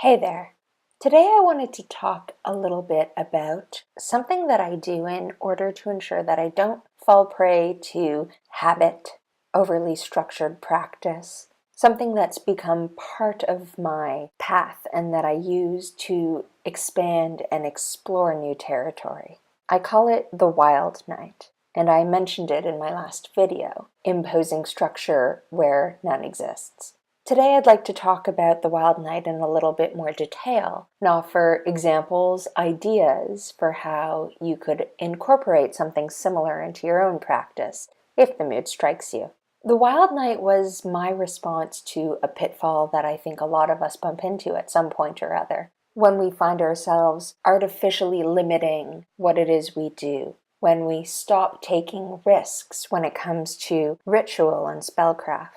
Hey there. Today I wanted to talk a little bit about something that I do in order to ensure that I don't fall prey to habit, overly structured practice, something that's become part of my path and that I use to expand and explore new territory. I call it the wild night, and I mentioned it in my last video, imposing structure where none exists. Today I'd like to talk about the wild night in a little bit more detail and offer examples, ideas for how you could incorporate something similar into your own practice, if the mood strikes you. The wild night was my response to a pitfall that I think a lot of us bump into at some point or other, when we find ourselves artificially limiting what it is we do, when we stop taking risks when it comes to ritual and spellcraft,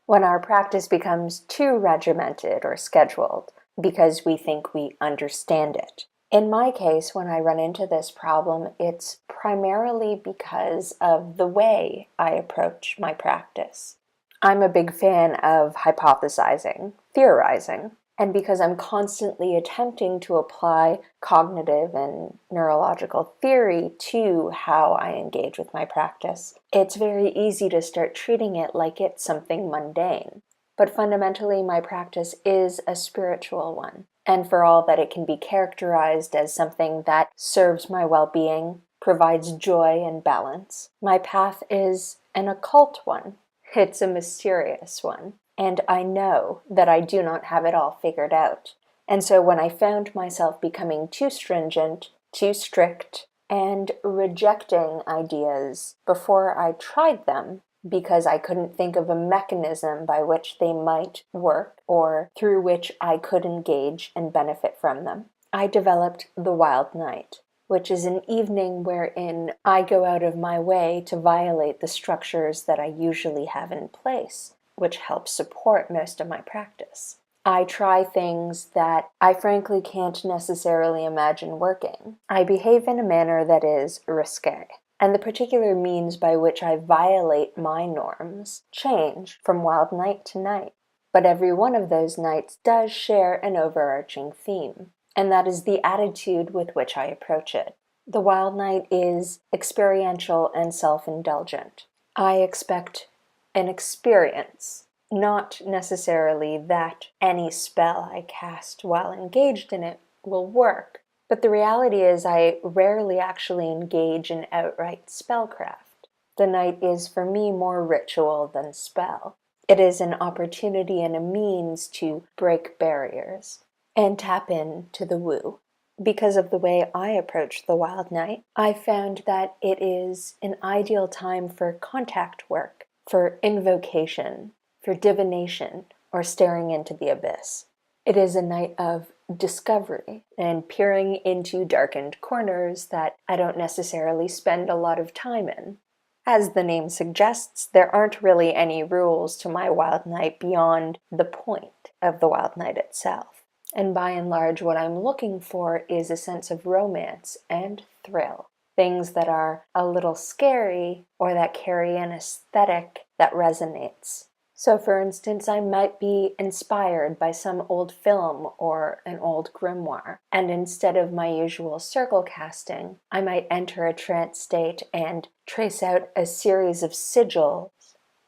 when our practice becomes too regimented or scheduled because we think we understand it. In my case, when I run into this problem, it's primarily because of the way I approach my practice. I'm a big fan of hypothesizing, theorizing, and because I'm constantly attempting to apply cognitive and neurological theory to how I engage with my practice, it's very easy to start treating it like it's something mundane. But fundamentally, my practice is a spiritual one, and for all that it can be characterized as something that serves my well-being, provides joy and balance, my path is an occult one. It's a mysterious one. And I know that I do not have it all figured out. And so when I found myself becoming too stringent, too strict, and rejecting ideas before I tried them because I couldn't think of a mechanism by which they might work or through which I could engage and benefit from them, I developed the wild night, which is an evening wherein I go out of my way to violate the structures that I usually have in place, which helps support most of my practice. I try things that I frankly can't necessarily imagine working. I behave in a manner that is risque, and the particular means by which I violate my norms change from wild night to night. But every one of those nights does share an overarching theme, and that is the attitude with which I approach it. The wild night is experiential and self-indulgent. I expect an experience, not necessarily that any spell I cast while engaged in it will work. But the reality is I rarely actually engage in outright spellcraft. The night is for me more ritual than spell. It is an opportunity and a means to break barriers and tap into the woo. Because of the way I approach the wild night, I found that it is an ideal time for contact work, for invocation, for divination, or staring into the abyss. It is a night of discovery and peering into darkened corners that I don't necessarily spend a lot of time in. As the name suggests, there aren't really any rules to my wild night beyond the point of the wild night itself. And by and large, what I'm looking for is a sense of romance and thrill. Things that are a little scary or that carry an aesthetic that resonates. So for instance, I might be inspired by some old film or an old grimoire, and instead of my usual circle casting, I might enter a trance state and trace out a series of sigils,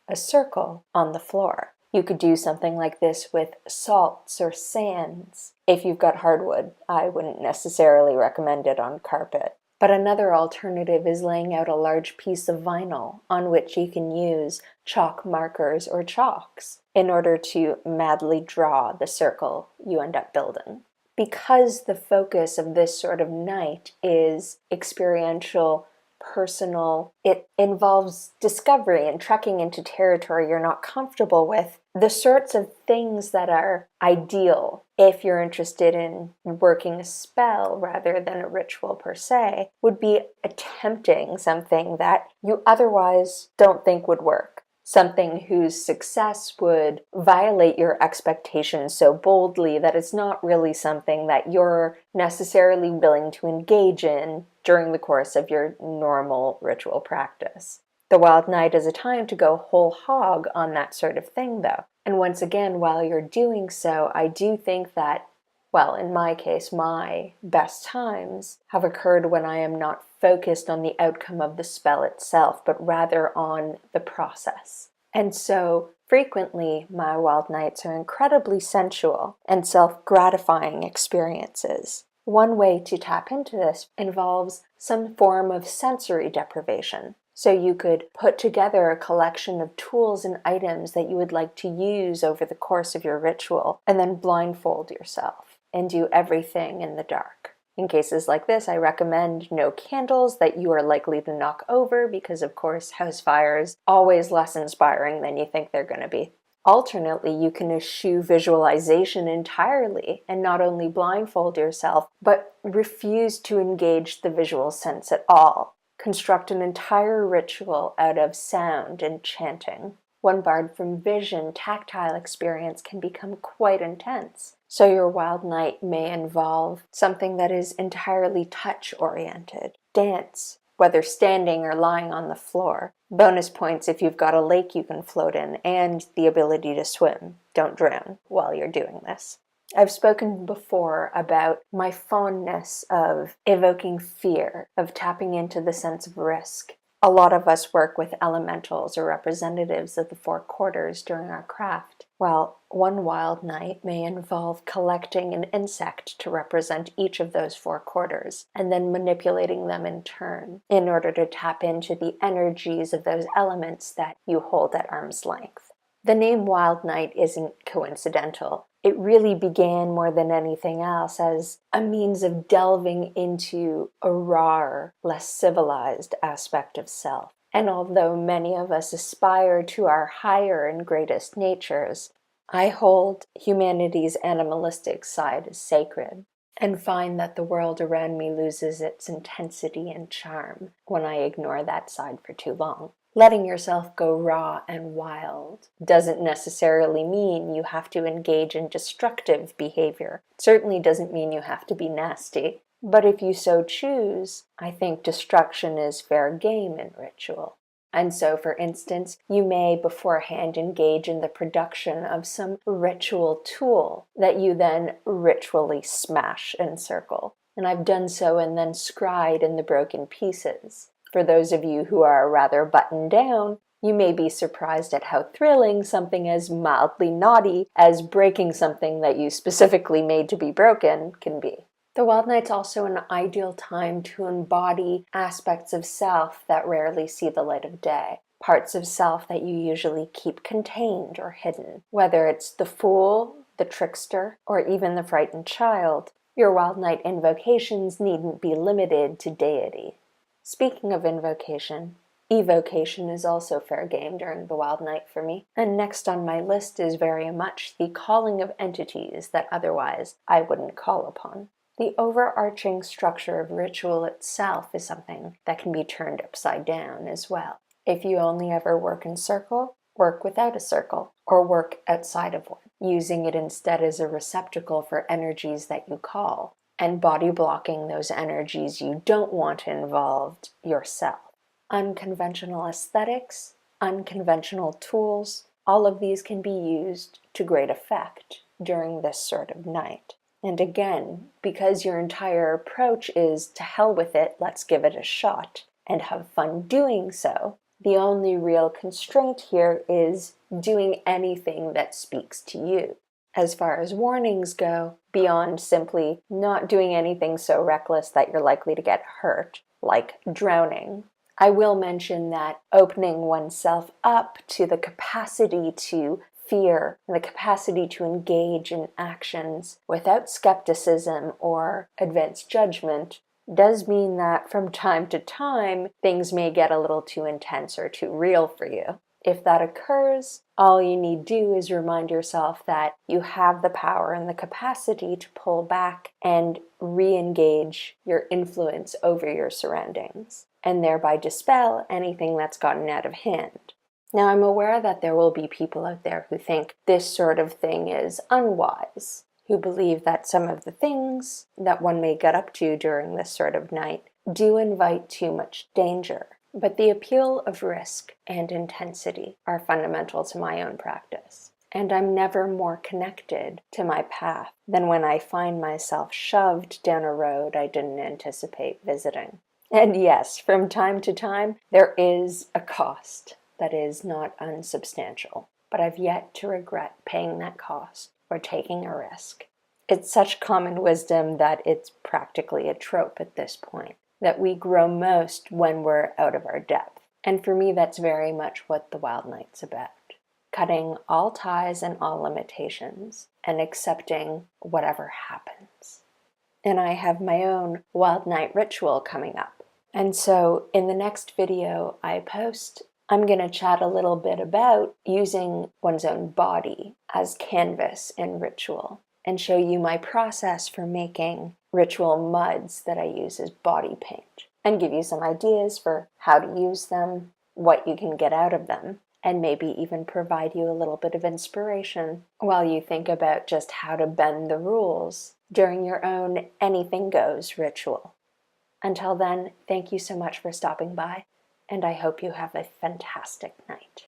a circle, on the floor. You could do something like this with salts or sands. If you've got hardwood, I wouldn't necessarily recommend it on carpet. But another alternative is laying out a large piece of vinyl on which you can use chalk markers or chalks in order to madly draw the circle you end up building. Because the focus of this sort of night is experiential, personal, it involves discovery and trekking into territory you're not comfortable with, the sorts of things that are ideal if you're interested in working a spell rather than a ritual per se, would be attempting something that you otherwise don't think would work. Something whose success would violate your expectations so boldly that it's not really something that you're necessarily willing to engage in during the course of your normal ritual practice. The wild night is a time to go whole hog on that sort of thing, though. And once again, while you're doing so, I do think that Well, in my case, my best times have occurred when I am not focused on the outcome of the spell itself, but rather on the process. And so frequently, my wild nights are incredibly sensual and self-gratifying experiences. One way to tap into this involves some form of sensory deprivation. So you could put together a collection of tools and items that you would like to use over the course of your ritual, and then blindfold yourself and do everything in the dark. In cases like this, I recommend no candles that you are likely to knock over because, of course, house fires always less inspiring than you think they're going to be. Alternately, you can eschew visualization entirely and not only blindfold yourself, but refuse to engage the visual sense at all. Construct an entire ritual out of sound and chanting. One barred from vision, tactile experience can become quite intense. So your wild night may involve something that is entirely touch-oriented. Dance, whether standing or lying on the floor. Bonus points if you've got a lake you can float in and the ability to swim. Don't drown while you're doing this. I've spoken before about my fondness of evoking fear, of tapping into the sense of risk. A lot of us work with elementals or representatives of the four quarters during our craft. Well, one wild night may involve collecting an insect to represent each of those four quarters, and then manipulating them in turn in order to tap into the energies of those elements that you hold at arm's length. The name Wild Night isn't coincidental. It really began more than anything else as a means of delving into a rawer, less civilized aspect of self. And although many of us aspire to our higher and greatest natures, I hold humanity's animalistic side as sacred, and find that the world around me loses its intensity and charm when I ignore that side for too long. Letting yourself go raw and wild doesn't necessarily mean you have to engage in destructive behavior. It certainly doesn't mean you have to be nasty. But if you so choose, I think destruction is fair game in ritual. And so, for instance, you may beforehand engage in the production of some ritual tool that you then ritually smash and circle. And I've done so and then scried in the broken pieces. For those of you who are rather buttoned down, you may be surprised at how thrilling something as mildly naughty as breaking something that you specifically made to be broken can be. The wild night's also an ideal time to embody aspects of self that rarely see the light of day. Parts of self that you usually keep contained or hidden. Whether it's the fool, the trickster, or even the frightened child, your wild night invocations needn't be limited to deity. Speaking of invocation, evocation is also fair game during the wild night for me. And next on my list is very much the calling of entities that otherwise I wouldn't call upon. The overarching structure of ritual itself is something that can be turned upside down as well. If you only ever work in circle, work without a circle, or work outside of one, using it instead as a receptacle for energies that you call, and body blocking those energies you don't want involved yourself. Unconventional aesthetics, unconventional tools, all of these can be used to great effect during this sort of night. And again, because your entire approach is to hell with it, let's give it a shot, and have fun doing so, the only real constraint here is doing anything that speaks to you. As far as warnings go, beyond simply not doing anything so reckless that you're likely to get hurt, like drowning, I will mention that opening oneself up to the capacity to fear and the capacity to engage in actions without skepticism or advanced judgment does mean that from time to time, things may get a little too intense or too real for you. If that occurs, all you need do is remind yourself that you have the power and the capacity to pull back and re-engage your influence over your surroundings, and thereby dispel anything that's gotten out of hand. Now, I'm aware that there will be people out there who think this sort of thing is unwise, who believe that some of the things that one may get up to during this sort of night do invite too much danger. But the appeal of risk and intensity are fundamental to my own practice. And I'm never more connected to my path than when I find myself shoved down a road I didn't anticipate visiting. And yes, from time to time, there is a cost that is not unsubstantial, but I've yet to regret paying that cost or taking a risk. It's such common wisdom that it's practically a trope at this point, that we grow most when we're out of our depth. And for me, that's very much what the Wild Night's about. Cutting all ties and all limitations and accepting whatever happens. And I have my own Wild Night ritual coming up. And so in the next video I post, I'm going to chat a little bit about using one's own body as canvas in ritual and show you my process for making ritual muds that I use as body paint and give you some ideas for how to use them, what you can get out of them, and maybe even provide you a little bit of inspiration while you think about just how to bend the rules during your own anything goes ritual. Until then, thank you so much for stopping by, and I hope you have a fantastic night.